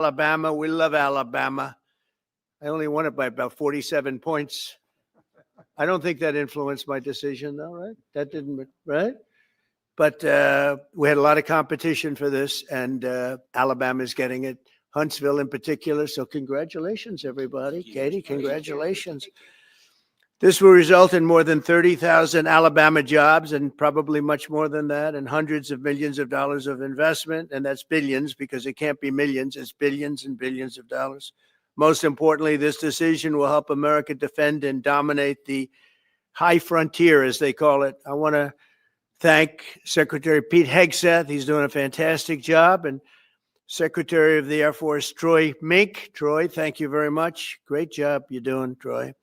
Alabama. We love Alabama. I only won it by about 47 points. I don't think that influenced my decision, though, right? That didn't, right? But we had a lot of competition for this, and Alabama's getting it. Huntsville in particular. So congratulations, everybody. Katie, congratulations. This will result in more than 30,000 Alabama jobs and probably much more than that, and hundreds of millions of dollars of investment. And that's billions, because it can't be millions. It's billions and billions of dollars. Most importantly, this decision will help America defend and dominate the high frontier, as they call it. I want to thank Secretary Pete Hegseth. He's doing a fantastic job. And Secretary of the Air Force, Troy Mink. Troy, thank you very much. Great job you're doing, Troy.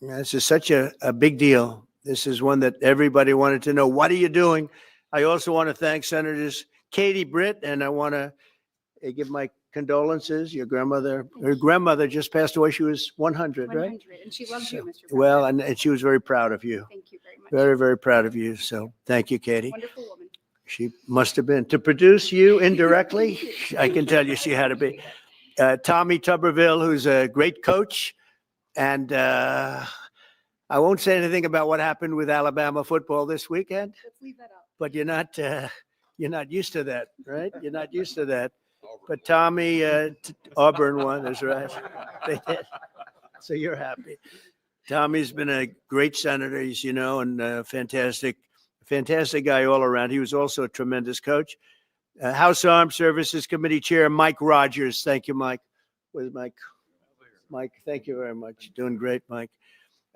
This is such a big deal. This is one that everybody wanted to know. What are you doing? I also want to thank Senators Katie Britt, and I want to give my condolences. Your grandmother, her grandmother just passed away. She was 100, right? 100, and she loves you, Mr. President. Well, and she was very proud of you. Thank you very much. Very, very proud of you. So thank you, Katie. Wonderful woman. She must have been. To produce you indirectly, I can tell you she had to be. Tommy Tuberville, who's a great coach. And I won't say anything about what happened with Alabama football this weekend. Let's leave that out. But you're not used to that, right? You're not used to that. But Tommy, Auburn won, that's right. They did. So you're happy. Tommy's been a great senator, as you know, and a fantastic guy all around. He was also a tremendous coach. House Armed Services Committee Chair Mike Rogers. Thank you, Mike. Where's Mike? Mike, thank you very much. Doing great, Mike.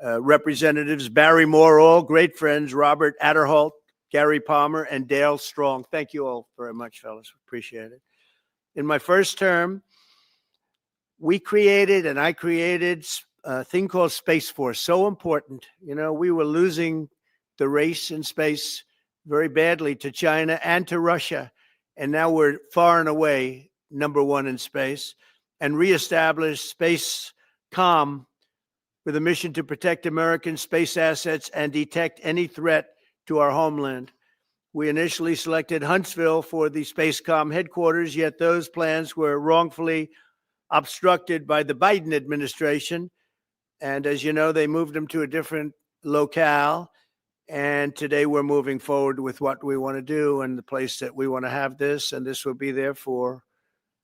Representatives Barry Moore, all great friends, Robert Adderholt, Gary Palmer, and Dale Strong. Thank you all very much, fellas. Appreciate it. In my first term, I created a thing called Space Force. So important. You know, we were losing the race in space very badly to China and to Russia. And now we're far and away #1 in space. And reestablish Space Com with a mission to protect American space assets and detect any threat to our homeland. We initially selected Huntsville for the Space Com headquarters, yet those plans were wrongfully obstructed by the Biden administration. And as you know, they moved them to a different locale. And today we're moving forward with what we want to do and the place that we want to have this. And this will be there for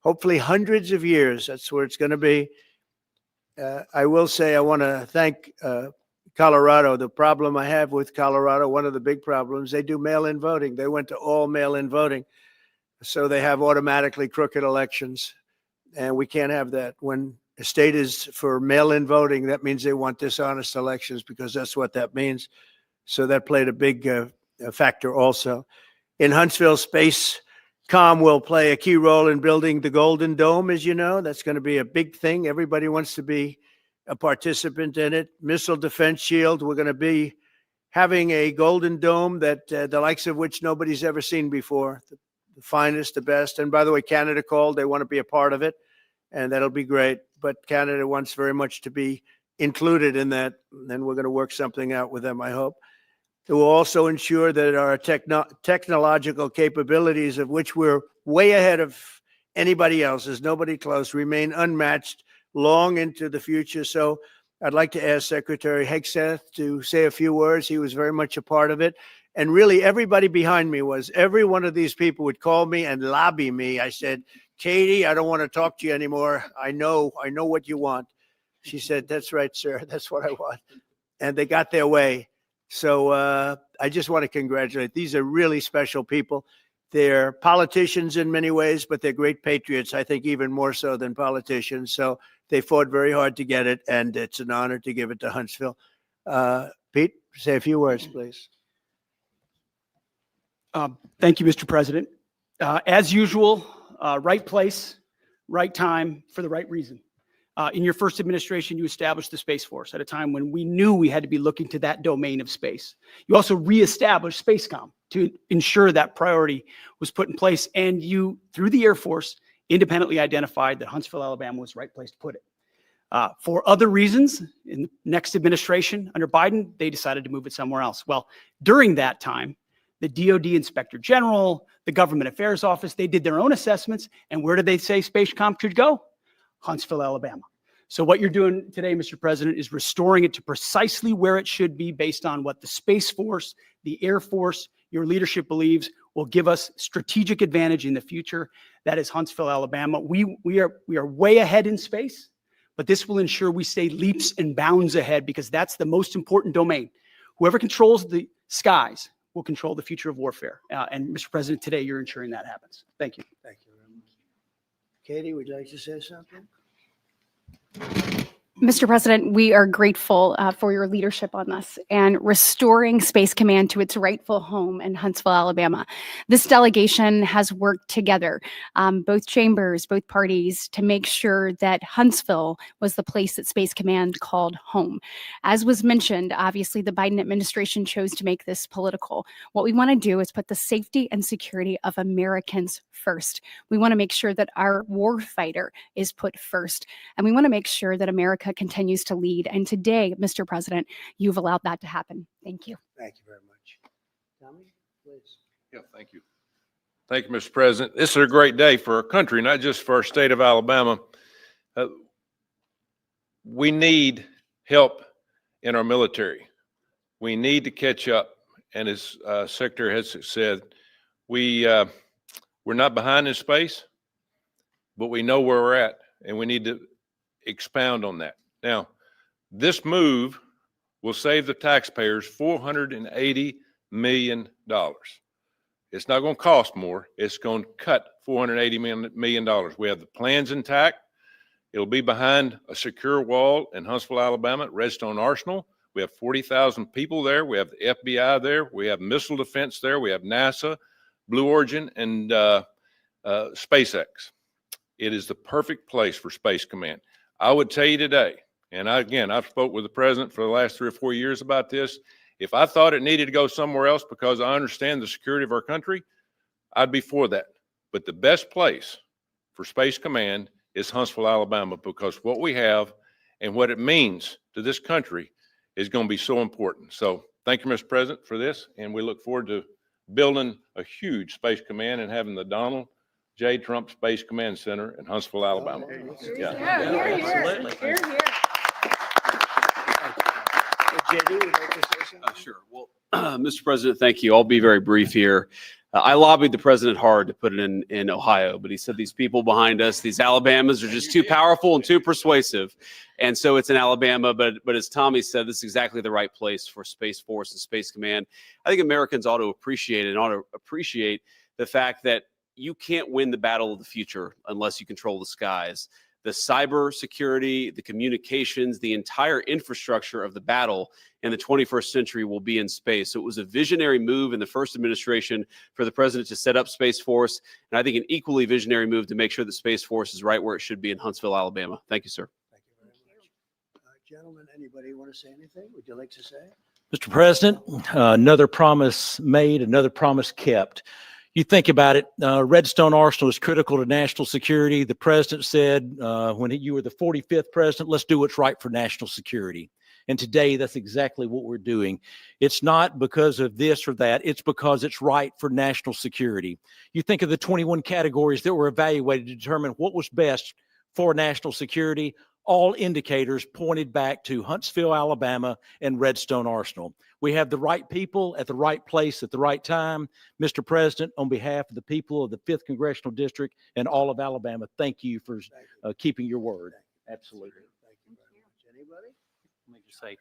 hopefully hundreds of years. That's where it's going to be. I will say I want to thank Colorado. The problem I have with Colorado, one of the big problems, they do mail-in voting. They went to all mail-in voting. So they have automatically crooked elections. And we can't have that. When a state is for mail-in voting, that means they want dishonest elections, because that's what that means. So that played a big factor also. In Huntsville, Space Com will play a key role in building the Golden Dome, as you know. That's going to be a big thing. Everybody wants to be a participant in it. Missile Defense Shield, we're going to be having a Golden Dome that the likes of which nobody's ever seen before. The finest, the best. And by the way, Canada called. They want to be a part of it, and that'll be great. But Canada wants very much to be included in that, and we're going to work something out with them, I hope. It will also ensure that our technological capabilities, of which we're way ahead of anybody else, there's nobody close, remain unmatched long into the future. So I'd like to ask Secretary Hegseth to say a few words. He was very much a part of it. And really, everybody behind me was. Every one of these people would call me and lobby me. I said, Katie, I don't want to talk to you anymore. I know what you want. She said, that's right, sir. That's what I want. And they got their way. So I just want to congratulate. These are really special people. They're politicians in many ways, but they're great patriots, I think even more so than politicians. So they fought very hard to get it, and it's an honor to give it to Huntsville. Pete, say a few words, please. Thank you, Mr. President. As usual, right place, right time, for the right reason. In your first administration, you established the Space Force at a time when we knew we had to be looking to that domain of space. You also reestablished SpaceCom to ensure that priority was put in place. And you, through the Air Force, independently identified that Huntsville, Alabama was the right place to put it. For other reasons, in the next administration under Biden, they decided to move it somewhere else. Well, during that time, The DoD Inspector General, the Government Affairs Office, they did their own assessments. And where did they say Spacecom should go? Huntsville, Alabama. So what you're doing today, Mr. President, is restoring it to precisely where it should be based on what the Space Force, the Air Force, your leadership believes will give us strategic advantage in the future. That is Huntsville, Alabama. We are way ahead in space, but this will ensure we stay leaps and bounds ahead because that's the most important domain. Whoever controls the skies will control the future of warfare. And Mr. President, today you're ensuring that happens. Thank you. Thank you very much. Katie, would you like to say something? Mr. President, we are grateful for your leadership on this and restoring Space Command to its rightful home in Huntsville, Alabama. This delegation has worked together, both chambers, both parties, to make sure that Huntsville was the place that Space Command called home. As was mentioned, obviously the Biden administration chose to make this political. What we want to do is put the safety and security of Americans first. We want to make sure that our war fighter is put first, and we want to make sure that America continues to lead. And today, Mr. President, you've allowed that to happen. Thank you. Thank you very much. Tommy, please. Yeah, thank you. Thank you, Mr. President. This is a great day for our country, not just for our state of Alabama. We need help in our military. We need to catch up. And as Secretary has said, we're not behind in space, but we know where we're at, and we need to expound on that. Now, this move will save the taxpayers $480 million. It's not going to cost more. It's going to cut $480 million. We have the plans intact. It'll be behind a secure wall in Huntsville, Alabama, at Redstone Arsenal. We have 40,000 people there. We have the FBI there. We have missile defense there. We have NASA, Blue Origin, and SpaceX. It is the perfect place for Space Command. I would tell you today, and I've spoke with the president for the last 3 or 4 years about this. If I thought it needed to go somewhere else because I understand the security of our country, I'd be for that. But the best place for Space Command is Huntsville, Alabama, because what we have and what it means to this country is going to be so important. So thank you, Mr. President, for this. And we look forward to building a huge Space Command and having the Donald J. Trump Space Command Center in Huntsville, Alabama. JD, would you like to say something? Sure. Well, Mr. President, thank you. I'll be very brief here. I lobbied the president hard to put it in Ohio, but he said these people behind us, these Alabamas, are just too powerful and too persuasive. And so it's in Alabama, but as Tommy said, this is exactly the right place for Space Force and Space Command. I think Americans ought to appreciate the fact that you can't win the battle of the future unless you control the skies. The cyber security, the communications, the entire infrastructure of the battle in the 21st century will be in space. So it was a visionary move in the first administration for the president to set up Space Force, and I think an equally visionary move to make sure that Space Force is right where it should be in Huntsville, Alabama. Thank you, sir. Thank you very much. Gentlemen, anybody want to say anything? Would you like to say? Mr. President, another promise made, another promise kept. You think about it, Redstone Arsenal is critical to national security. The president said when you were the 45th president, let's do what's right for national security. And today, that's exactly what we're doing. It's not because of this or that. It's because it's right for national security. You think of the 21 categories that were evaluated to determine what was best for national security. All indicators pointed back to Huntsville, Alabama, and Redstone Arsenal. We have the right people at the right place at the right time. Mr. President, on behalf of the people of the 5th Congressional District and all of Alabama, thank you for keeping your word. Absolutely. Thank you very much. Anybody? Let me just say,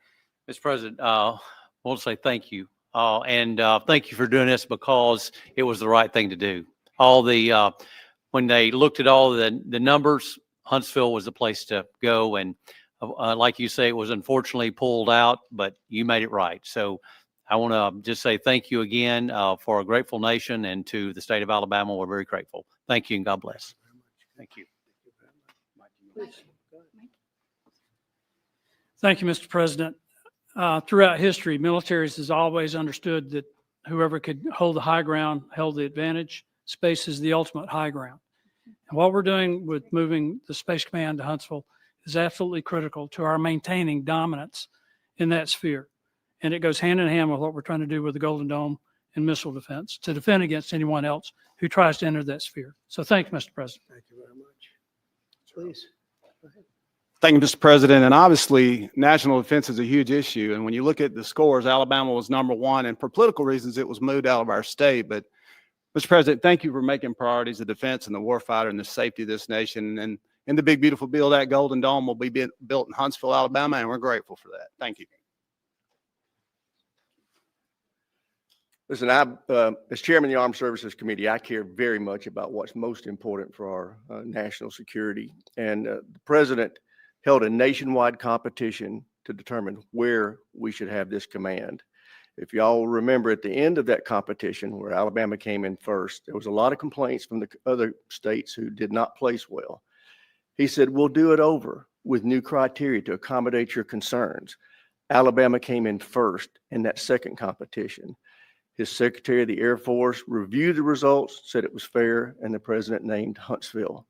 Mr. President, I want to say thank you. And thank you for doing this because it was the right thing to do. When they looked at all the numbers, Huntsville was the place to go. And like you say, it was unfortunately pulled out, but you made it right. So I want to just say thank you again for a grateful nation, and to the state of Alabama, we're very grateful. Thank you and God bless. Thank you. Thank you, Mr. President. Throughout history, militaries has always understood that whoever could hold the high ground held the advantage. Space is the ultimate high ground. And what we're doing with moving the Space Command to Huntsville is absolutely critical to our maintaining dominance in that sphere. And it goes hand in hand with what we're trying to do with the Golden Dome in missile defense to defend against anyone else who tries to enter that sphere. So thank you, Mr. President. Thank you very much. Please. Thank you, Mr. President. And obviously, national defense is a huge issue. And when you look at the scores, Alabama was #1. And for political reasons, it was moved out of our state. But, Mr. President, thank you for making priorities of defense and the warfighter and the safety of this nation. And in the big, beautiful bill, that Golden Dome will be built in Huntsville, Alabama, and we're grateful for that. Thank you. Listen, as chairman of the Armed Services Committee, I care very much about what's most important for our national security. And the president held a nationwide competition to determine where we should have this command. If y'all remember, at the end of that competition, where Alabama came in first, there was a lot of complaints from the other states who did not place well. He said, we'll do it over with new criteria to accommodate your concerns. Alabama came in first in that second competition. His Secretary of the Air Force reviewed the results, said it was fair, and the president named Huntsville.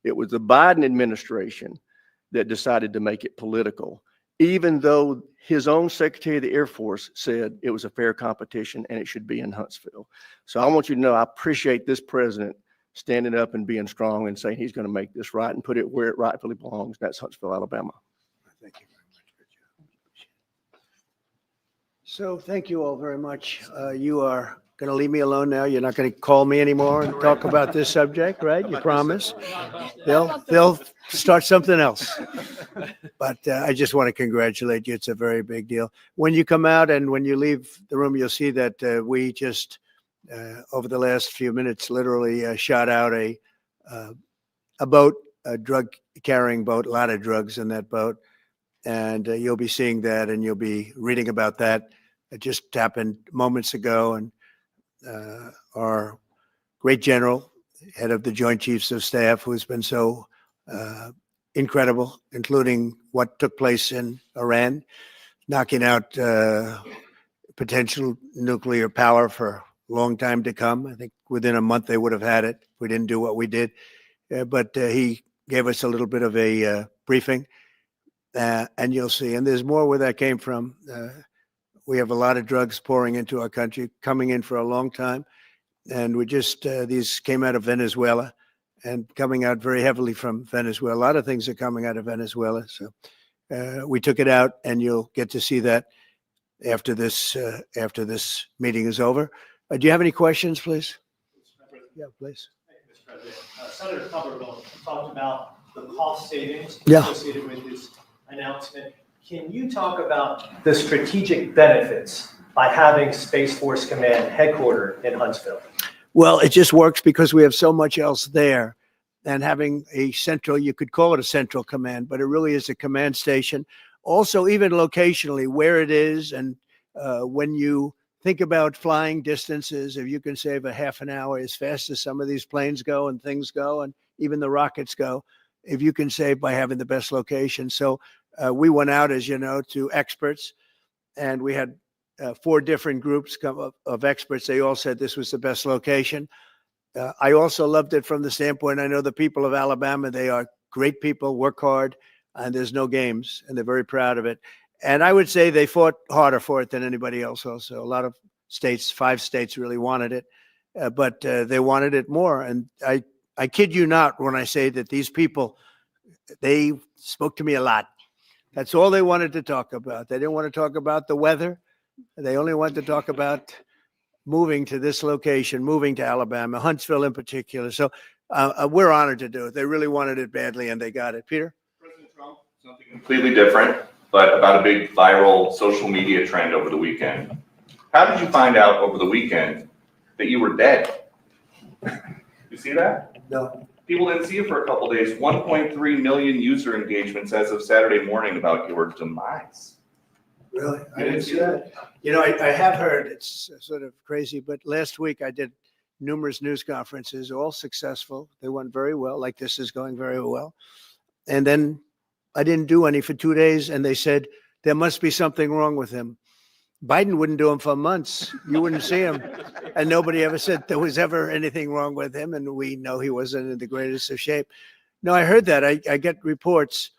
It was the Biden administration that decided to make it political, even though his own Secretary of the Air Force said it was a fair competition and it should be in Huntsville. So I want you to know I appreciate this president standing up and being strong and saying he's going to make this right and put it where it rightfully belongs. That's Huntsville, Alabama. Thank you very much. Good job. So thank you all very much. You are going to leave me alone now. You're not going to call me anymore and talk about this subject, right? You promise? They'll start something else. But I just want to congratulate you. It's a very big deal. When you come out and when you leave the room, you'll see that we just over the last few minutes literally shot out a boat, a drug carrying boat, a lot of drugs in that boat. And you'll be seeing that and you'll be reading about that. It just happened moments ago. And our great general, head of the Joint Chiefs of Staff, who's been so incredible, including what took place in Iran, knocking out potential nuclear power for a long time to come. I think within a month they would have had it. We didn't do what we did. But he gave us a little bit of a briefing. And you'll see. And there's more where that came from. We have a lot of drugs pouring into our country, coming in for a long time. And we just, these came out of Venezuela and coming out very heavily from Venezuela. A lot of things are coming out of Venezuela. So we took it out and you'll get to see that after this meeting is over. Do you have any questions, please? Yeah, please. Thank you, Mr. President. Senator Tuberville talked about the cost savings associated with this announcement. Can you talk about the strategic benefits by having Space Force Command headquartered in Huntsville? Well, it just works because we have so much else there. And having a central, you could call it a central command, but it really is a command station. Also, even locationally, where it is, and when you think about flying distances, if you can save a half an hour as fast as some of these planes go and things go, and even the rockets go, if you can save by having the best location. So we went out, as you know, to experts, and we had 4 different groups of experts. They all said this was the best location. I also loved it from the standpoint, I know the people of Alabama, they are great people, work hard, and there's no games, and they're very proud of it. And I would say they fought harder for it than anybody else also. A lot of states, 5 states really wanted it, but they wanted it more. And I kid you not when I say that these people, they spoke to me a lot. That's all they wanted to talk about. They didn't want to talk about the weather. They only wanted to talk about moving to this location, moving to Alabama, Huntsville in particular. So we're honored to do it. They really wanted it badly and they got it. Peter? President Trump, something completely different, but about a big viral social media trend over the weekend. How did you find out over the weekend that you were dead? You see that? No. People didn't see you for a couple days. 1.3 million user engagements as of Saturday morning about your demise. Really? I You didn't see that. You know, I have heard, it's sort of crazy, but last week I did numerous news conferences, all successful. They went very well, like this is going very well. And then I didn't do any for 2 days, and they said, there must be something wrong with him. Biden wouldn't do them for months. You wouldn't see him. And nobody ever said there was ever anything wrong with him, and we know he wasn't in the greatest of shape. No, I heard that. I get reports.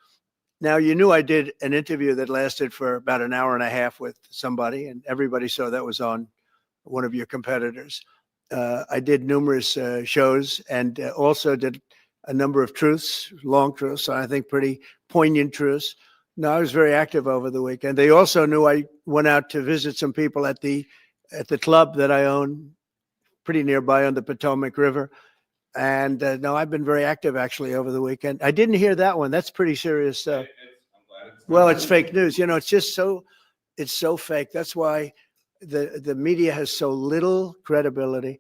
Now, you knew I did an interview that lasted for about an hour and a half with somebody, and everybody saw that was on one of your competitors. I did numerous shows and also did a number of truths, long truths, I think pretty poignant truths. No, I was very active over the weekend. They also knew I went out to visit some people at the club that I own pretty nearby on the Potomac River. And no, I've been very active actually over the weekend. I didn't hear that one. That's pretty serious stuff. Well, it's fake news. It's just it's so fake. That's why the media has so little credibility.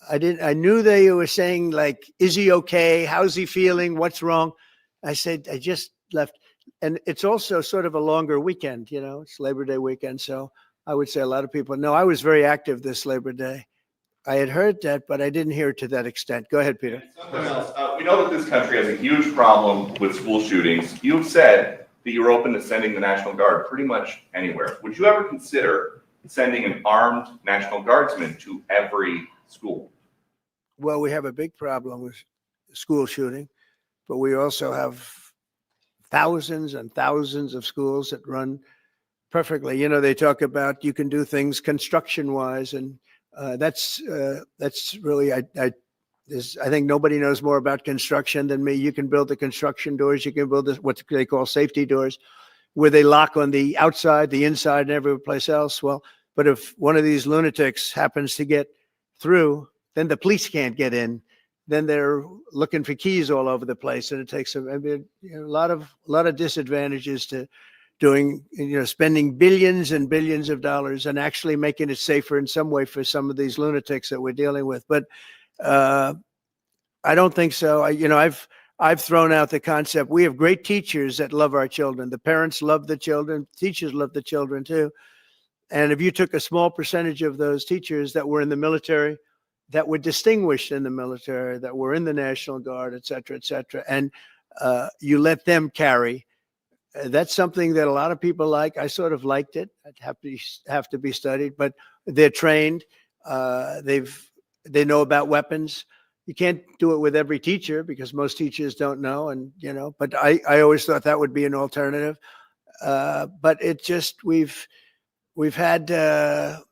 I knew they were saying like, is he okay? How's he feeling? What's wrong? I said, I just left. And it's also sort of a longer weekend, it's Labor Day weekend. So I would say a lot of people know I was very active this Labor Day. I had heard that, but I didn't hear it to that extent. Go ahead, Peter. We know that this country has a huge problem with school shootings. You've said that you're open to sending the National Guard pretty much anywhere. Would you ever consider sending an armed National Guardsman to every school? Well, we have a big problem with school shooting, but we also have thousands and thousands of schools that run perfectly. They talk about you can do things construction-wise, and that's really I think nobody knows more about construction than me. You can build the construction doors. You can build what they call safety doors, where they lock on the outside, the inside, and every place else. Well, but if one of these lunatics happens to get through, then the police can't get in. Then they're looking for keys all over the place, and it takes a lot of disadvantages to doing, spending billions and billions of dollars and actually making it safer in some way for some of these lunatics that we're dealing with. But I don't think so. I've thrown out the concept. We have great teachers that love our children. The parents love the children. Teachers love the children too. And if you took a small percentage of those teachers that were in the military, that were distinguished in the military, that were in the National Guard, et cetera, and you let them carry, that's something that a lot of people like. I sort of liked it. I'd have to be studied, but they're trained. They know about weapons. You can't do it with every teacher because most teachers don't know, and but I always thought that would be an alternative. But it just we've had a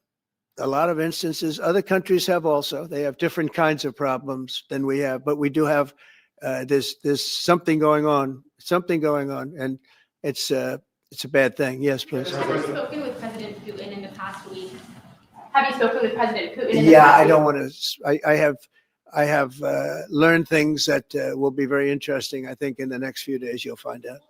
lot of instances. Other countries have also. They have different kinds of problems than we have, but we do have. There's something going on, and it's a bad thing. Yes, please. Have you spoken with President Putin in the past week? Have you spoken with President Putin in the Yeah, past I week? don't want to. I have learned things that will be very interesting. I think in the next few days you'll find out.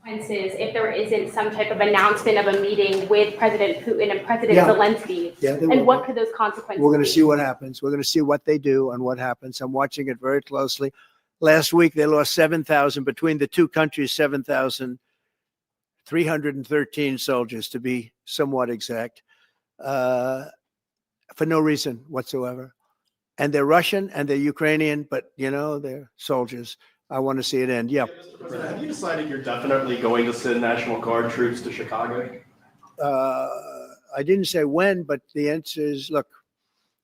Consequences if there isn't some type of announcement of a meeting with President Putin and President Zelensky? Yeah, and what could those consequences We're going to be? see what happens. We're going to see what they do and what happens. I'm watching it very closely. Last week, they lost 7,000 between the two countries, 7,313 soldiers, to be somewhat exact, for no reason whatsoever. And they're Russian and they're Ukrainian, but, they're soldiers. I want to see it end. Yeah. Mr. President, have you decided you're definitely going to send National Guard troops to Chicago? I didn't say when, but the answer is, look,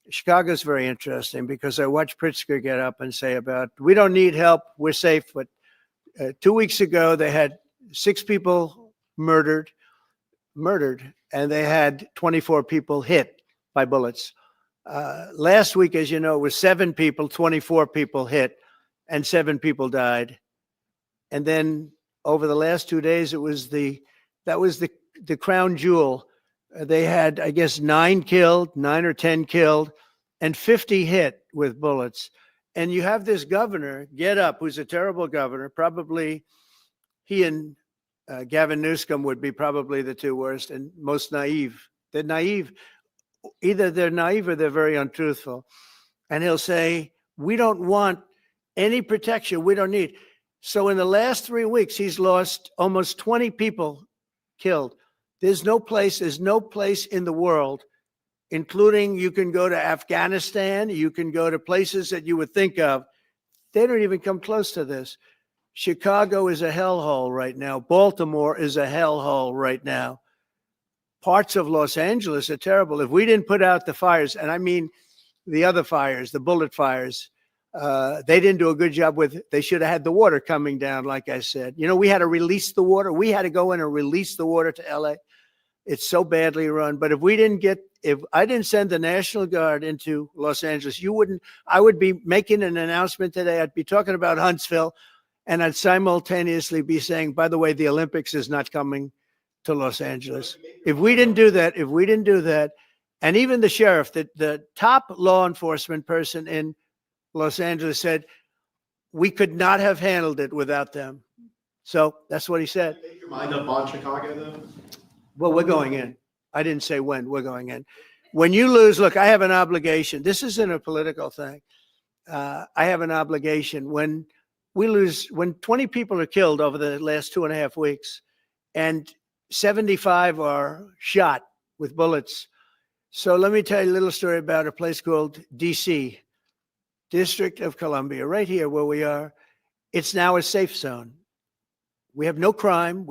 Chicago's very interesting because I watched Pritzker get up and say we don't need help, we're safe. But 2 weeks ago, they had 6 people murdered, and they had 24 people hit by bullets. Last week, as you know, it was 7 people, 24 people hit, and 7 people died. And then over the last 2 days, that was the crown jewel. They had, I guess, 9 or 10 killed, and 50 hit with bullets. And you have this governor get up, who's a terrible governor. Probably he and Gavin Newsom would be probably the 2 worst and most naive. They're naive. Either they're naive or they're very untruthful. And he'll say, we don't want any protection. We don't need. So in the last 3 weeks, he's lost almost 20 people killed. There's no place in the world, including you can go to Afghanistan, you can go to places that you would think of. They don't even come close to this. Chicago is a hellhole right now. Baltimore is a hellhole right now. Parts of Los Angeles are terrible. If we didn't put out the fires, and I mean the other fires, the bullet fires, they didn't do a good job with it. They should have had the water coming down, like I said. We had to release the water. We had to go in and release the water to LA. It's so badly run. But if I didn't send the National Guard into Los Angeles, I would be making an announcement today. I'd be talking about Huntsville, and I'd simultaneously be saying, by the way, the Olympics is not coming to Los Angeles. If we didn't do that, and even the sheriff, the top law enforcement person in Los Angeles said, we could not have handled it without them. So that's what he said. Make your mind up on Chicago, though? Well, we're going in. I didn't say when. We're going in. When you lose, look, I have an obligation. This isn't a political thing. I have an obligation. When we lose, when 20 people are killed over the last 2.5 weeks, and 75 are shot with bullets. So let me tell you a little story about a place called DC, District of Columbia, right here where we are. It's now a safe zone. We have no crime.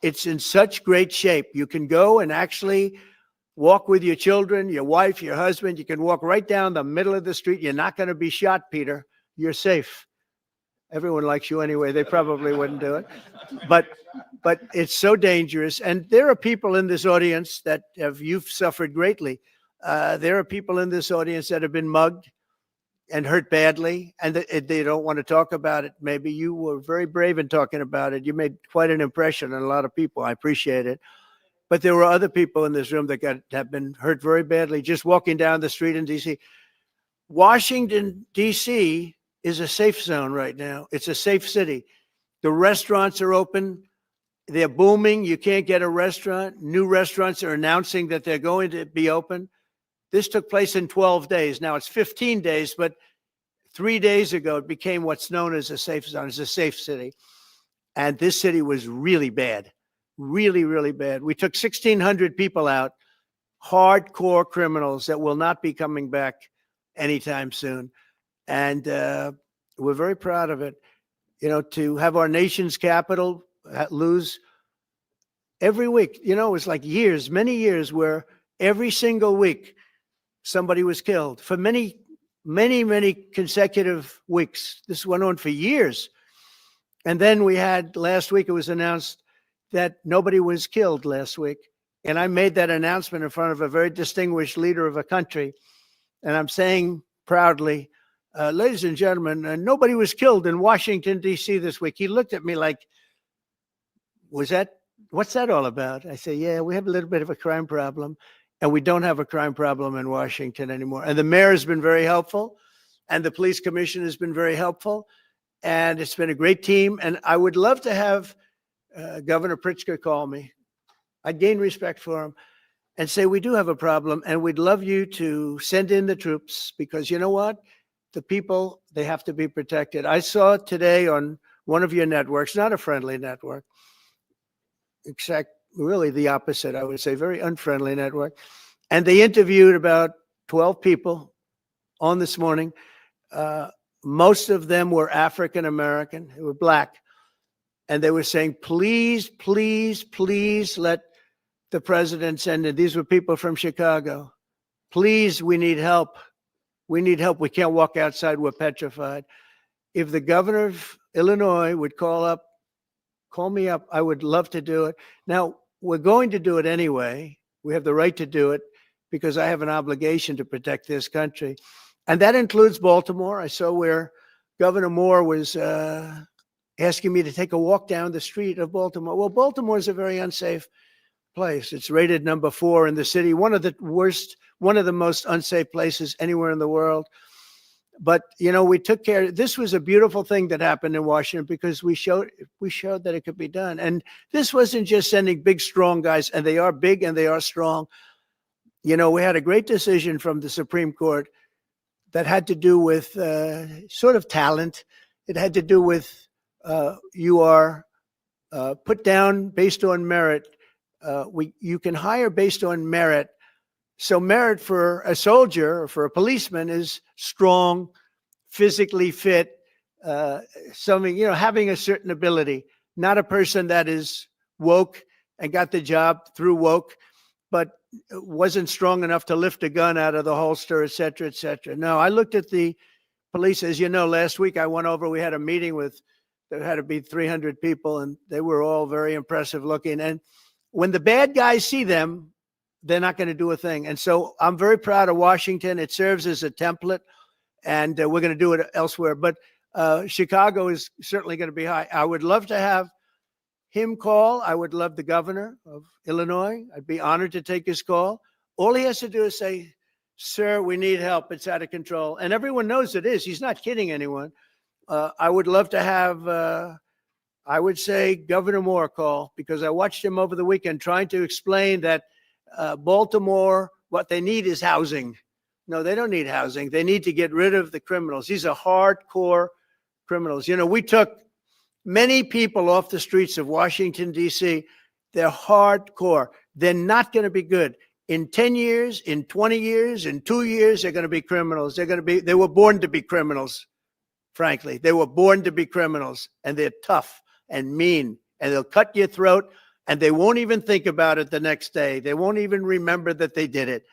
It's in such great shape. You can go and actually walk with your children, your wife, your husband. You can walk right down the middle of the street. You're not going to be shot, Peter. You're safe. Everyone likes you anyway. They probably wouldn't do it. But it's so dangerous. And there are people in this audience that you've suffered greatly. There are people in this audience that have been mugged and hurt badly, and they don't want to talk about it. Maybe you were very brave in talking about it. You made quite an impression on a lot of people. I appreciate it. But there were other people in this room that have been hurt very badly just walking down the street in D.C. Washington, D.C. is a safe zone right now. It's a safe city. The restaurants are open. They're booming. You can't get a restaurant. New restaurants are announcing that they're going to be open. This took place in 12 days. Now it's 15 days, but 3 days ago, it became what's known as a safe zone. It's a safe city. And this city was really bad, really, really bad. We took 1,600 people out, hardcore criminals that will not be coming back anytime soon. And we're very proud of it. You know, to have our nation's capital lose every week, you know, it was like years, many years where every single week somebody was killed for many, many, many consecutive weeks. This went on for years. And then we had last week, it was announced that nobody was killed last week. And I made that announcement in front of a very distinguished leader of a country. And I'm saying proudly, ladies and gentlemen, nobody was killed in Washington, D.C. this week. He looked at me like, what's that all about? I say, yeah, we have a little bit of a crime problem, and we don't have a crime problem in Washington anymore. And the mayor has been very helpful, and the police commission has been very helpful, and it's been a great team. And I would love to have Governor Pritzker call me. I'd gain respect for him and say, we do have a problem, and we'd love you to send in the troops, because you know what? The people, they have to be protected. I saw today on one of your networks, not a friendly network, except really the opposite, I would say, very unfriendly network. And they interviewed about 12 people on this morning. Most of them were African-American, they were Black. And they were saying, please, please, please let the president send in. These were people from Chicago. Please, we need help. We need help. We can't walk outside. We're petrified. If the governor of Illinois would call me up, I would love to do it. Now, we're going to do it anyway. We have the right to do it because I have an obligation to protect this country. And that includes Baltimore. I saw where Governor Moore was asking me to take a walk down the street of Baltimore. Well, Baltimore is a very unsafe place. It's rated number 4 in the city, one of the most unsafe places anywhere in the world. But, you know, we took care. This was a beautiful thing that happened in Washington because we showed that it could be done. And this wasn't just sending big, strong guys, and they are big and they are strong. You know, we had a great decision from the Supreme Court that had to do with sort of talent. It had to do with you are put down based on merit. You can hire based on merit. So merit for a soldier or for a policeman is strong, physically fit, something, you know, having a certain ability, not a person that is woke and got the job through woke, but wasn't strong enough to lift a gun out of the holster, et cetera, et cetera. No, I looked at the police. As you know, last week I went over, we had a meeting with, there had to be 300 people, and they were all very impressive looking. And when the bad guys see them, they're not going to do a thing. And so I'm very proud of Washington. It serves as a template, and we're going to do it elsewhere. But Chicago is certainly going to be high. I would love to have him call. I would love the governor of Illinois. I'd be honored to take his call. All he has to do is say, sir, we need help. It's out of control. And everyone knows it is. He's not kidding anyone. I would love to have, I would say, Governor Moore call, because I watched him over the weekend trying to explain that Baltimore, what they need is housing. No, they don't need housing. They need to get rid of the criminals. These are hardcore criminals. You know, we took many people off the streets of Washington, D.C. They're hardcore. They're not going to be good. In 10 years, in 20 years, in 2 years, they're going to be criminals. They were born to be criminals, frankly. They were born to be criminals, and they're tough and mean, and they'll cut your throat, and they won't even think about it the next day. They won't even remember that they did it.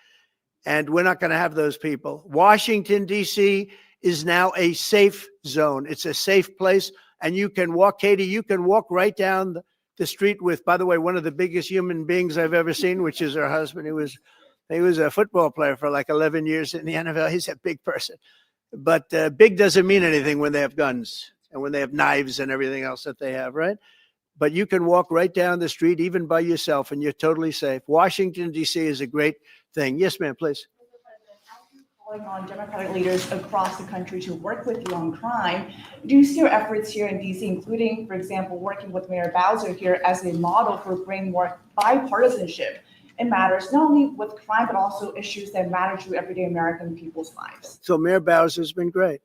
And we're not going to have those people. Washington, D.C. is now a safe zone. It's a safe place. And you can walk, Katie, you can walk right down the street with, by the way, one of the biggest human beings I've ever seen, which is her husband. He was a football player for like 11 years in the NFL. He's a big person. But big doesn't mean anything when they have guns and when they have knives and everything else that they have, right? But you can walk right down the street, even by yourself, and you're totally safe. Washington, D.C. is a great thing. Yes, ma'am, please. Calling on Democratic leaders across the country to work with you on crime. Do you see your efforts here in DC, including, for example, working with Mayor Bowser here as a model for bringing more bipartisanship in matters, not only with crime, but also issues that matter to everyday American people's lives? So Mayor Bowser's been great.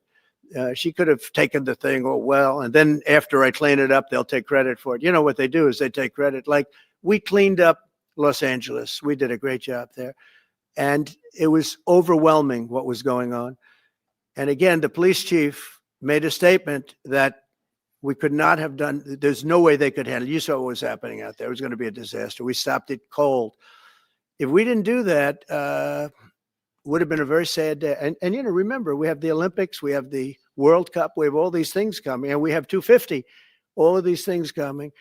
She could have taken the thing, oh, well, and then after I clean it up, they'll take credit for it. You know what they do is they take credit. Like, we cleaned up Los Angeles. We did a great job there. And it was overwhelming what was going on. And again, the police chief made a statement that we could not have done, there's no way they could handle it. You saw what was happening out there. It was going to be a disaster. We stopped it cold. If we didn't do that, would have been a very sad day. And you know, remember, we have the Olympics, we have the World Cup, we have all these things coming, and we have 250, all of these things coming.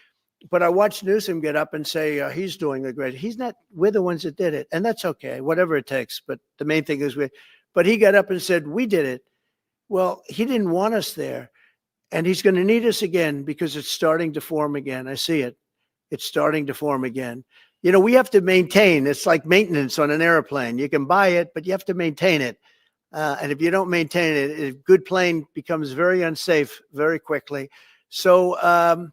But I watched Newsom get up and say he's doing a great. He's not. We're the ones that did it, and that's okay, whatever it takes. But the main thing is But he got up and said we did it. Well, he didn't want us there, and he's going to need us again because it's starting to form again. I see it. It's starting to form again. You know, we have to maintain. It's like maintenance on an airplane. You can buy it, but you have to maintain it. And if you don't maintain it, a good plane becomes very unsafe very quickly. So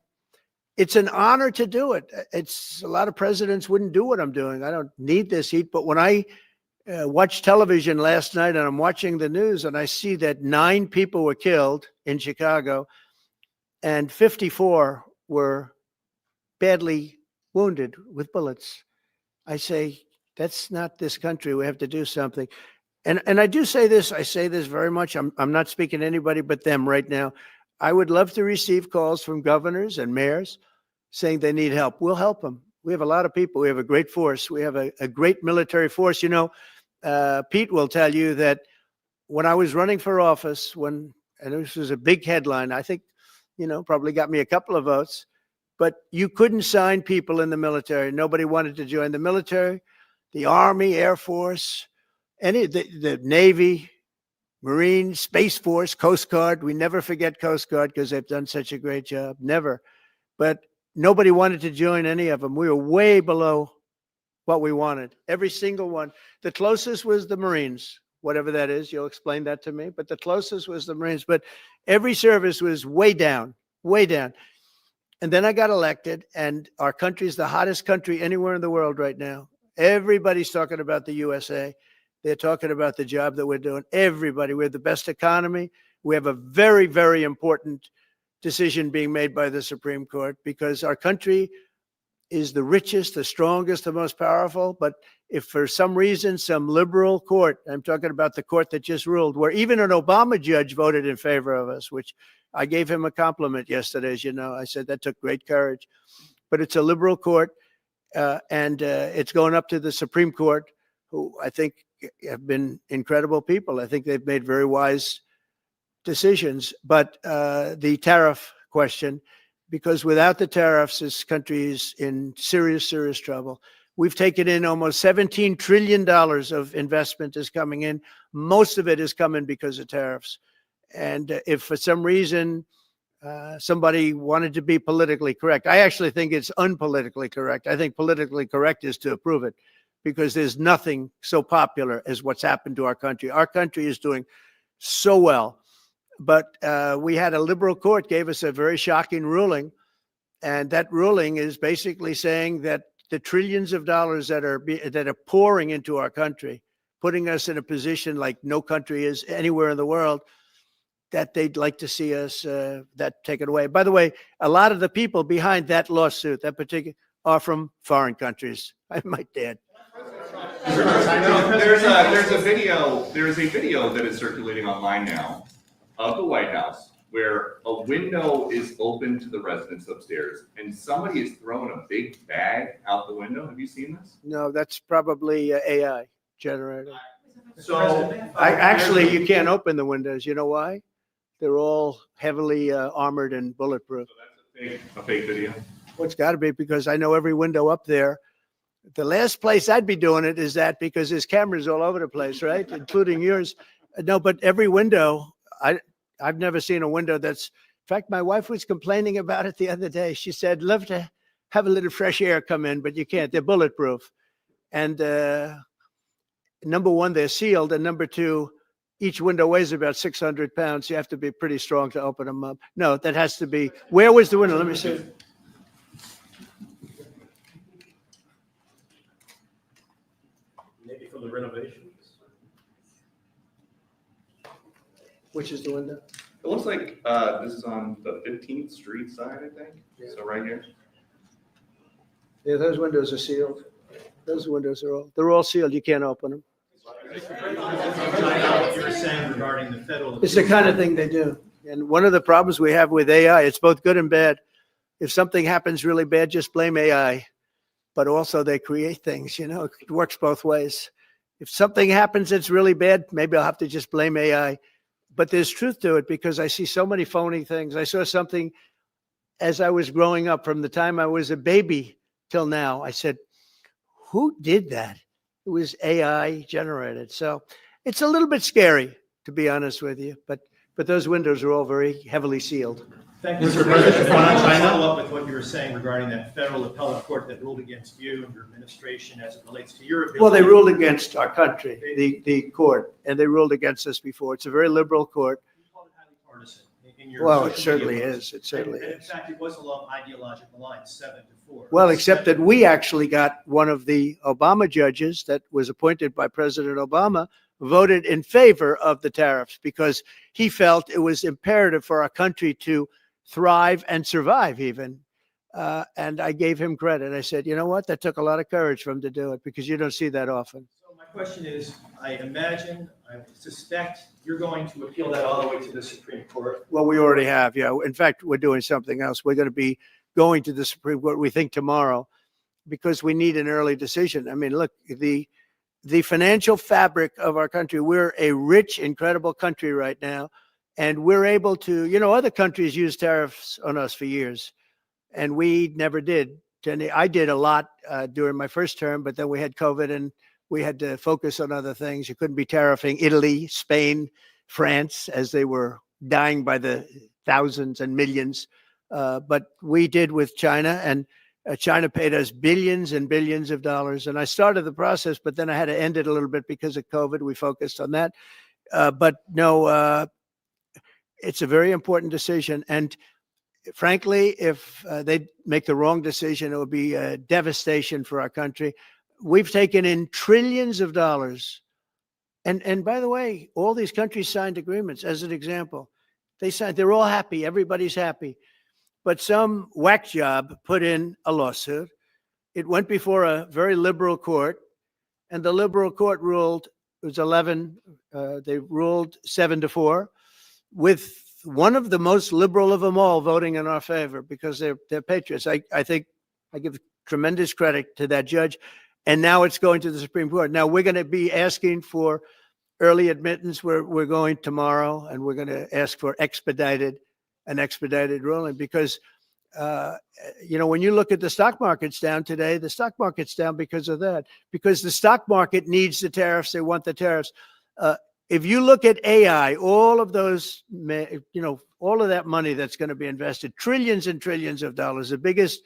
it's an honor to do it. It's a lot of presidents wouldn't do what I'm doing. I don't need this heat. But when I watched television last night and I'm watching the news and I see that 9 people were killed in Chicago and 54 were badly wounded with bullets, I say, that's not this country. We have to do something. And I do say this, I say this very much. I'm not speaking to anybody but them right now. I would love to receive calls from governors and mayors saying they need help. We'll help them. We have a lot of people. We have a great force. We have a great military force. You know, Pete will tell you that when I was running for office, and this was a big headline, I think, you know, probably got me a couple of votes, but you couldn't sign people in the military. Nobody wanted to join the military, the Army, Air Force, the Navy, Marine, Space Force, Coast Guard. We never forget Coast Guard because they've done such a great job. Never. But nobody wanted to join any of them. We were way below what we wanted. Every single one. The closest was the Marines, whatever that is. You'll explain that to me. But the closest was the Marines. But every service was way down, way down. And then I got elected, and our country is the hottest country anywhere in the world right now. Everybody's talking about the USA. They're talking about the job that we're doing. Everybody. We have the best economy. We have a very, very important decision being made by the Supreme Court because our country is the richest, the strongest, the most powerful. But if for some reason, some liberal court, I'm talking about the court that just ruled, where even an Obama judge voted in favor of us, which I gave him a compliment yesterday, as you know. I said that took great courage. But it's a liberal court, and it's going up to the Supreme Court, who I think have been incredible people. I think they've made very wise decisions. But the tariff question, because without the tariffs, this country is in serious, serious trouble. We've taken in almost $17 trillion of investment is coming in. Most of it is coming because of tariffs. And if for some reason somebody wanted to be politically correct, I actually think it's unpolitically correct. I think politically correct is to approve it, because there's nothing so popular as what's happened to our country. Our country is doing so well. But we had a liberal court gave us a very shocking ruling. And that ruling is basically saying that the trillions of dollars that are pouring into our country, putting us in a position like no country is anywhere in the world, that they'd like to see us that taken away. By the way, a lot of the people behind that lawsuit, that particular, are from foreign countries. I might add. There's a video that is circulating online now of the White House where a window is open to the residents upstairs and somebody is throwing a big bag out the window. Have you seen this? No, that's probably AI generated. So Actually, you can't open the windows. You know why? They're all heavily armored and bulletproof. So that's a fake video. Well, it's got to be, because I know every window up there. The last place I'd be doing it is that, because there's cameras all over the place, right? Including yours. No, but every window, I've never seen a window that's, in fact, my wife was complaining about it the other day. She said, love to have a little fresh air come in, but you can't. They're bulletproof. And number one, they're sealed. And number two, each window weighs about 600 pounds. You have to be pretty strong to open them up. No, that has to be, where was the window? Let me see. Maybe from the renovations. Which is the window? It looks like this is on the 15th Street side, I think. Yeah. So right here. Yeah, those windows are sealed. Those windows are they're all sealed. You can't open them. What you were saying regarding the federal. It's the kind of thing they do. And one of the problems we have with AI, it's both good and bad. If something happens really bad, just blame AI. But also they create things, it works both ways. If something happens that's really bad, maybe I'll have to just blame AI. But there's truth to it, because I see so many phony things. I saw something as I was growing up, from the time I was a baby till now. I said, who did that? It was AI generated. So it's a little bit scary, to be honest with you. But those windows are all very heavily sealed. Thank you, Mr. President. I want to follow up with what you were saying regarding that federal appellate court that ruled against you and your administration as it relates to your ability. Well, they ruled against our country, the court, and they ruled against us before. It's a very liberal court. You called it highly partisan in your Well, it social certainly media is. It certainly and in is. fact, it was along ideological lines, 7-4. Well, except that we actually got one of the Obama judges that was appointed by President Obama voted in favor of the tariffs, because he felt it was imperative for our country to thrive and survive even. And I gave him credit. I said, you know what? That took a lot of courage for him to do it, because you don't see that often. So my question is, I suspect you're going to appeal that all the way to the Supreme Court. Well, we already have, yeah. In fact, we're doing something else. We're going to be going to the Supreme Court, we think, tomorrow, because we need an early decision. I mean, look, the financial fabric of our country, we're a rich, incredible country right now. And we're able to, other countries use tariffs on us for years, and we never did. I did a lot during my first term, but then we had COVID and we had to focus on other things. You couldn't be tariffing Italy, Spain, France, as they were dying by the thousands and millions. But we did with China, and China paid us billions and billions of dollars. And I started the process, but then I had to end it a little bit because of COVID. We focused on that. But no, it's a very important decision. And frankly, if they make the wrong decision, it would be a devastation for our country. We've taken in trillions of dollars. And by the way, all these countries signed agreements. As an example, they're all happy. Everybody's happy. But some whack job put in a lawsuit. It went before a very liberal court, and the liberal court ruled, it was 11, they ruled 7-4. With one of the most liberal of them all voting in our favor, because they're patriots. I think I give tremendous credit to that judge. And now it's going to the Supreme Court. Now we're going to be asking for early admittance. We're going tomorrow, and we're going to ask for an expedited ruling, because When you look at the stock market's down today, the stock market's down because of that, because the stock market needs the tariffs. They want the tariffs. If you look at AI, all of those, all of that money that's going to be invested, trillions and trillions of dollars, the biggest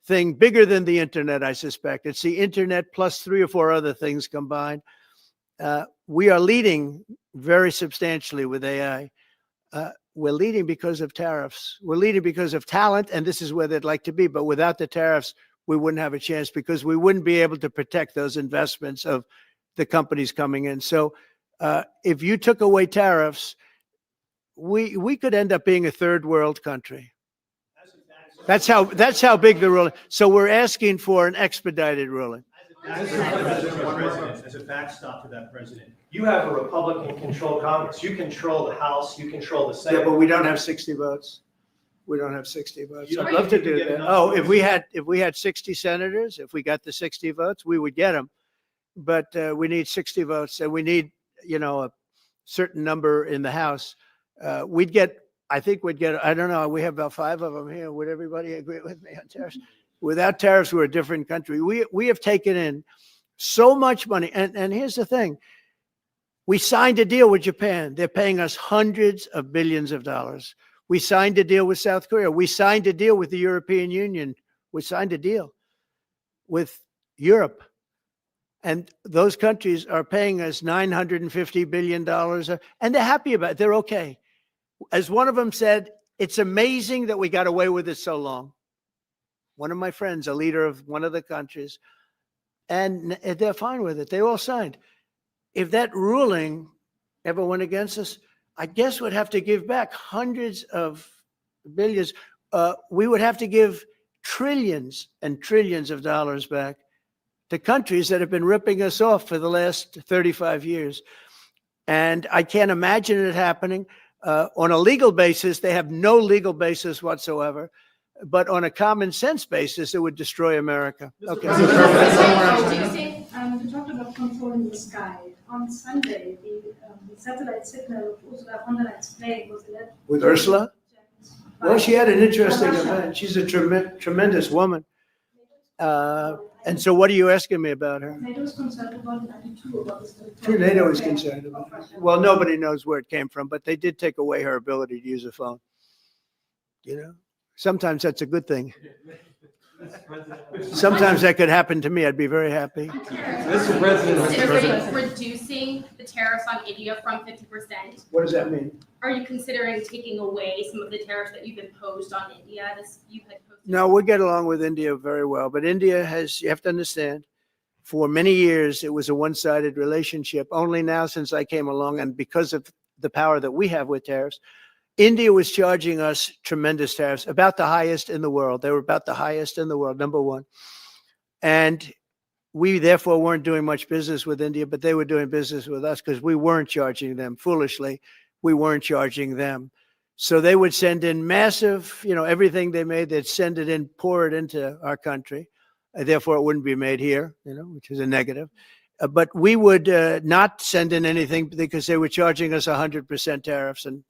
thing, bigger than the internet, I suspect. It's the internet plus 3 or 4 other things combined. We are leading very substantially with AI. We're leading because of tariffs. We're leading because of talent, and this is where they'd like to be. But without the tariffs, we wouldn't have a chance because we wouldn't be able to protect those investments of the companies coming in. So if you took away tariffs, we could end up being a third world country. That's how big the ruling. So we're asking for an expedited ruling. As a backstop to that, President, you have a Republican-controlled Congress. You control the House. You control the Senate. Yeah, but we don't have 60 votes. We don't have 60 votes. You don't I'd love to think you do can get that. enough Oh, votes? if we had 60 senators, if we got the 60 votes, we would get them. But we need 60 votes, and we need a certain number in the House. I think we'd get. I don't know. We have about 5 of them here. Would everybody agree with me on tariffs? Without tariffs, we're a different country. We have taken in so much money, and here's the thing: we signed a deal with Japan. They're paying us hundreds of billions of dollars. We signed a deal with South Korea. We signed a deal with the European Union. We signed a deal with Europe. And those countries are paying us $950 billion, and they're happy about it. They're okay. As one of them said, it's amazing that we got away with it so long. One of my friends, a leader of one of the countries, and they're fine with it. They all signed. If that ruling ever went against us, I guess we'd have to give back hundreds of billions. We would have to give trillions and trillions of dollars back to countries that have been ripping us off for the last 35 years. And I can't imagine it happening. On a legal basis, they have no legal basis whatsoever. But on a common sense basis, it would destroy America. Okay. You talked about controlling the sky. On Sunday, the satellite signal of Ursula von der Leyen's plane was led. With Ursula? Well, she had an interesting event. She's a tremendous woman. And so what are you asking me about her? NATO is concerned about the 92 about this. True, NATO is concerned about it. Well, nobody knows where it came from, but they did take away her ability to use a phone. Sometimes that's a good thing. Sometimes that could happen to me. I'd be very happy. Mr. President, reducing the tariffs on India from 50%. What does that mean? Are you considering taking away some of the tariffs that you've imposed on India? No, we get along with India very well, but India you have to understand, for many years, it was a one-sided relationship. Only now, since I came along, and because of the power that we have with tariffs, India was charging us tremendous tariffs, about the highest in the world. They were about the highest in the world, number one. And we therefore weren't doing much business with India, but they were doing business with us because we weren't charging them. Foolishly, we weren't charging them. So they would send in massive, everything they made, they'd send it in, pour it into our country. Therefore, it wouldn't be made here, which is a negative. But we would not send in anything because they were charging us 100% tariffs. And,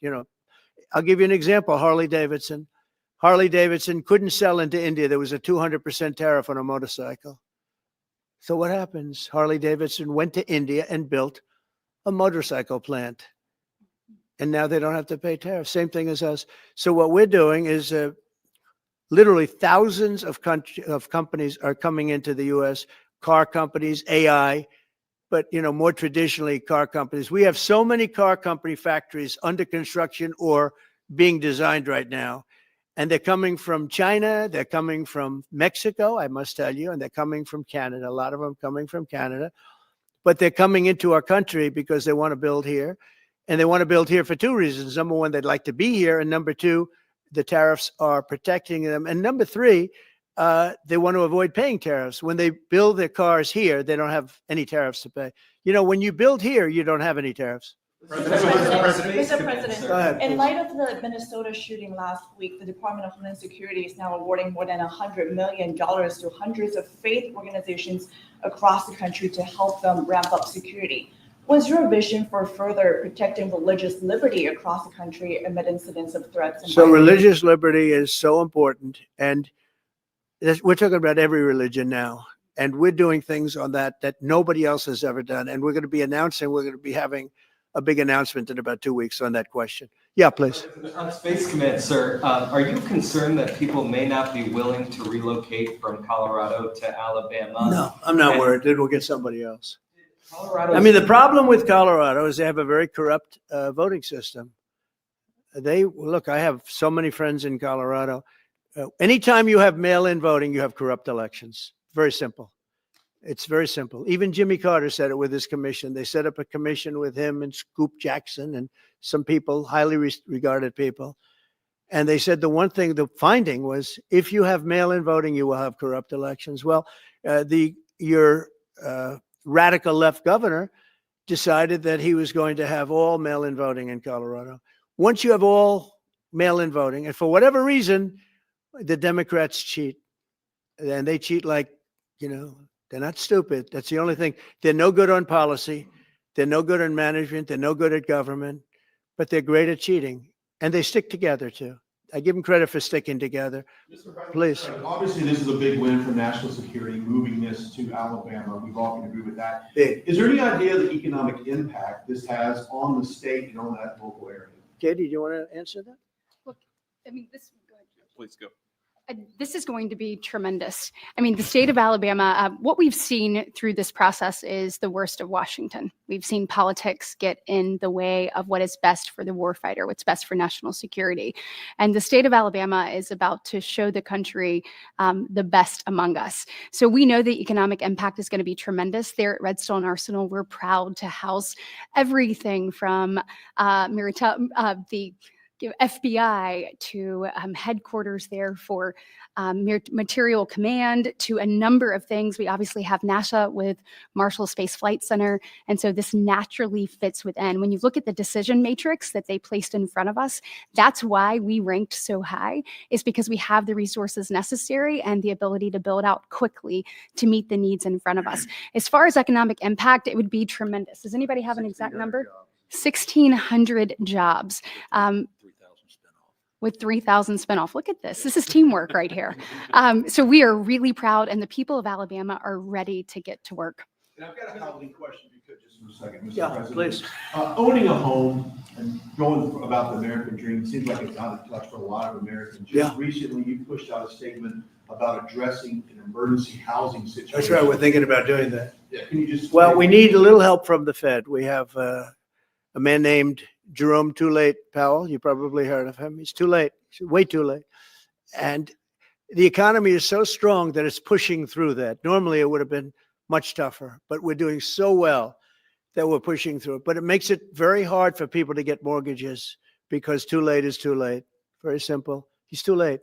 I'll give you an example, Harley Davidson. Harley Davidson couldn't sell into India. There was a 200% tariff on a motorcycle. So what happens? Harley Davidson went to India and built a motorcycle plant. And now they don't have to pay tariffs. Same thing as us. So what we're doing is literally thousands of companies are coming into the U.S., car companies, AI, but, more traditionally car companies. We have so many car company factories under construction or being designed right now. And they're coming from China. They're coming from Mexico, I must tell you, and they're coming from Canada. A lot of them coming from Canada. But they're coming into our country because they want to build here. And they want to build here for 2 reasons. Number one, they'd like to be here. And number 2, the tariffs are protecting them. And number 3, they want to avoid paying tariffs. When they build their cars here, they don't have any tariffs to pay. When you build here, you don't have any tariffs. Mr. President, Go ahead, in please. light of the Minnesota shooting last week, the Department of Homeland Security is now awarding more than $100 million to hundreds of faith organizations across the country to help them ramp up security. What's your vision for further protecting religious liberty across the country amid incidents of threats? And So violence? religious liberty is so important. And we're talking about every religion now. And we're doing things on that nobody else has ever done. And we're going to be having a big announcement in about 2 weeks on that question. Yeah, please. On Space Command, sir, are you concerned that people may not be willing to relocate from Colorado to Alabama? No, I'm not worried. Then we'll get somebody else. Colorado. I mean, the problem with Colorado is they have a very corrupt voting system. Look, I have so many friends in Colorado. Anytime you have mail-in voting, you have corrupt elections. Very simple. It's very simple. Even Jimmy Carter said it with his commission. They set up a commission with him and Scoop Jackson and some people, highly regarded people. And they said the finding was, if you have mail-in voting, you will have corrupt elections. Well, your radical left governor decided that he was going to have all mail-in voting in Colorado. Once you have all mail-in voting, and for whatever reason, the Democrats cheat. And they cheat like, they're not stupid. That's the only thing. They're no good on policy. They're no good on management. They're no good at government, but they're great at cheating. And they stick together too. I give them credit for sticking together. Please. Obviously, this is a big win for national security, moving this to Alabama. We've all can agree with that. Big. Is there any idea of the economic impact this has on the state and on that local area? Katie, do you want to answer that? Look, I mean, Please go. this is going to be tremendous. I mean, the state of Alabama, what we've seen through this process is the worst of Washington. We've seen politics get in the way of what is best for the warfighter, what's best for national security. And the state of Alabama is about to show the country the best among us. So we know the economic impact is going to be tremendous. There at Redstone Arsenal, we're proud to house everything from the FBI to headquarters there for material command to a number of things. We obviously have NASA with Marshall Space Flight Center. And so this naturally fits within. When you look at the decision matrix that they placed in front of us, that's why we ranked so high, is because we have the resources necessary and the ability to build out quickly to meet the needs in front of us. As far as economic impact, it would be tremendous. Does anybody have an exact number? 1,600 jobs. With 3,000 spinoff. Look at this. This is teamwork right here. So we are really proud, and the people of Alabama are ready to get to work. And I've got a colleague question, if you could, just for a second, Mr. Yeah, President. please. Owning a home and going about the American dream seems like it's out of touch for a lot of Americans. Just recently, you pushed out a statement about addressing an emergency housing situation. That's right. We're thinking about doing that. Yeah, can you just? Well, we need a little help from the Fed. We have a man named Jerome Too Late Powell. You probably heard of him. He's too late. He's way too late. And the economy is so strong that it's pushing through that. Normally, it would have been much tougher, but we're doing so well that we're pushing through it. But it makes it very hard for people to get mortgages because too late is too late. Very simple. He's too late.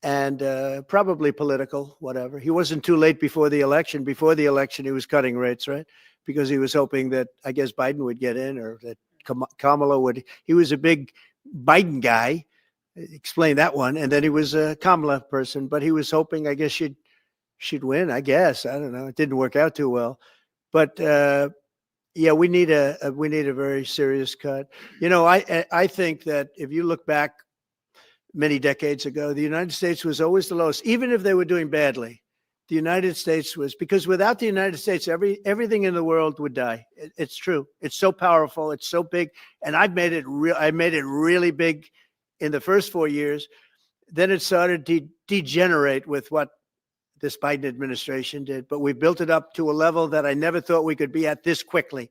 And probably political, whatever. He wasn't too late before the election. Before the election, he was cutting rates, right? Because he was hoping that, I guess, Biden would get in, or that Kamala would. He was a big Biden guy. Explain that one. And then he was a Kamala person, but he was hoping, I guess, she'd win. I guess. I don't know. It didn't work out too well. But yeah, we need a very serious cut. I think that if you look back many decades ago, the United States was always the lowest, even if they were doing badly. The United States was, because without the United States, everything in the world would die. It's true. It's so powerful. It's so big. And I made it really big in the first 4 years. Then it started to degenerate with what this Biden administration did. But we built it up to a level that I never thought we could be at this quickly.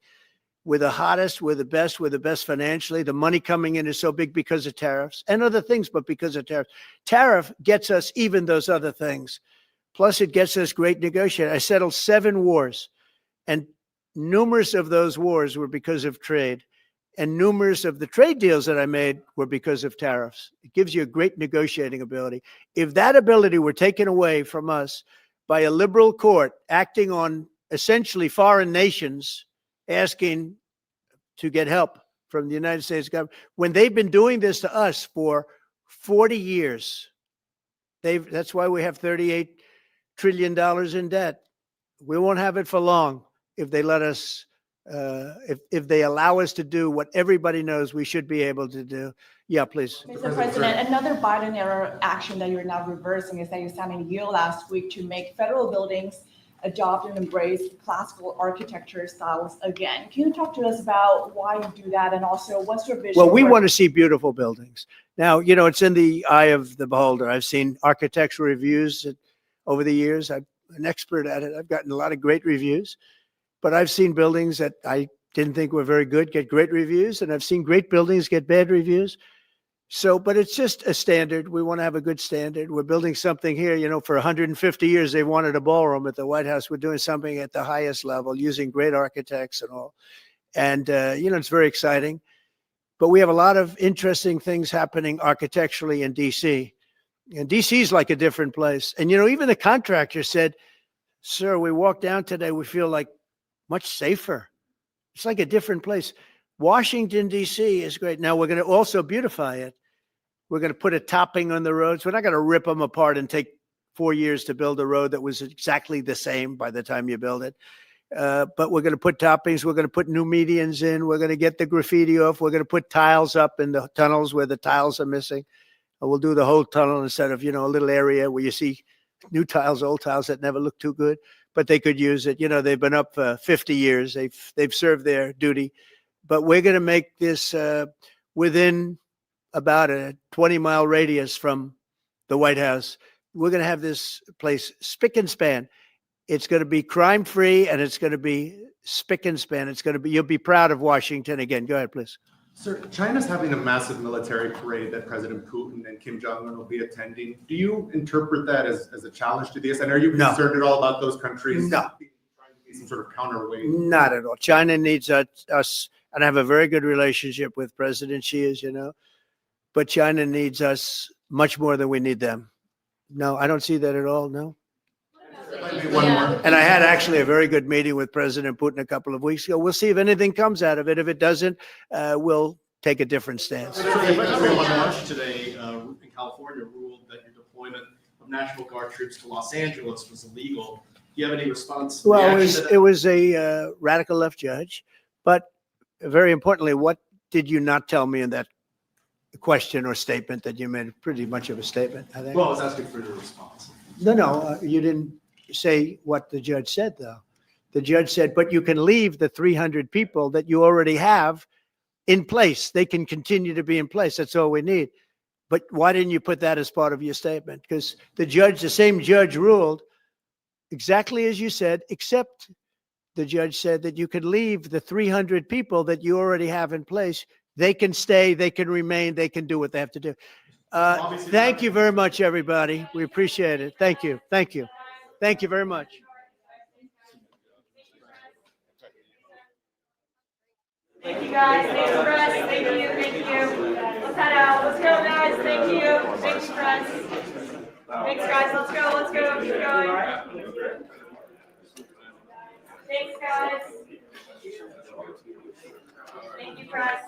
We're the hottest, we're the best financially. The money coming in is so big because of tariffs and other things, but because of tariffs. Tariff gets us even those other things. Plus, it gets us great negotiating. I settled 7 wars, and numerous of those wars were because of trade. And numerous of the trade deals that I made were because of tariffs. It gives you a great negotiating ability. If that ability were taken away from us by a liberal court acting on essentially foreign nations, asking to get help from the United States government, when they've been doing this to us for 40 years, that's why we have $38 trillion in debt. We won't have it for long if they let us if they allow us to do what everybody knows we should be able to do. Yeah, please. Mr. President, another Biden era action that you're now reversing is that you signed a deal last week to make federal buildings adopt and embrace classical architecture styles again. Can you talk to us about why you do that, and also what's your vision? Well, we for- want to see beautiful buildings. Now, you know, it's in the eye of the beholder. I've seen architectural reviews over the years. I'm an expert at it. I've gotten a lot of great reviews, but I've seen buildings that I didn't think were very good get great reviews, and I've seen great buildings get bad reviews. So, but it's just a standard. We want to have a good standard. We're building something here, you know, for 150 years, they wanted a ballroom at the White House. We're doing something at the highest level using great architects and all. And, you know, it's very exciting. But we have a lot of interesting things happening architecturally in DC. And DC is like a different place. And, you know, even the contractor said, sir, we walked down today, we feel like much safer. It's like a different place. Washington, D.C. is great. Now we're going to also beautify it. We're going to put a topping on the roads. We're not going to rip them apart and take 4 years to build a road that was exactly the same by the time you build it. But we're going to put toppings. We're going to put new medians in. We're going to get the graffiti off. We're going to put tiles up in the tunnels where the tiles are missing. We'll do the whole tunnel instead of, you know, a little area where you see new tiles, old tiles that never look too good, but they could use it. You know, they've been up for 50 years. They've served their duty. But we're going to make this within about a 20-mile radius from the White House. We're going to have this place spick and span. It's going to be crime-free, and it's going to be spick and span. It's going to be, you'll be proud of Washington again. Go ahead, please. Sir, China's having a massive military parade that President Putin and Kim Jong-un will be attending. Do you interpret that as a challenge to this? And are you No. concerned at all about those countries? No. Trying to be some sort of counterweight? Not at all. China needs us, and I have a very good relationship with President Xi, as you know, but China needs us much more than we need them. No, I don't see that at all, no. One more. And I had actually a very good meeting with President Putin a couple of weeks ago. We'll see if anything comes out of it. If it doesn't, we'll take a different stance. March today in California ruled that your deployment of National Guard troops to Los Angeles was illegal. Do you have any response? Well, reaction to that? it was a radical left judge, but very importantly, what did you not tell me in that question or statement that you made? Pretty much of a statement, I think. Well, I was asking for your response. No, you didn't say what the judge said, though. The judge said, but you can leave the 300 people that you already have in place. They can continue to be in place. That's all we need. But why didn't you put that as part of your statement? Because the same judge ruled exactly as you said, except the judge said that you could leave the 300 people that you already have in place. They can stay, they can remain, they can do what they have to do. Thank you very much, everybody. We appreciate it. Thank you. Thank you. Thank you very much. Thank you, guys. Thanks, press. Thank you. Thank you. Let's head out. Let's go, guys. Thank you. Thanks, press. Thanks, guys. Let's go. Let's go. Keep going. Thanks, guys. Thank you, press.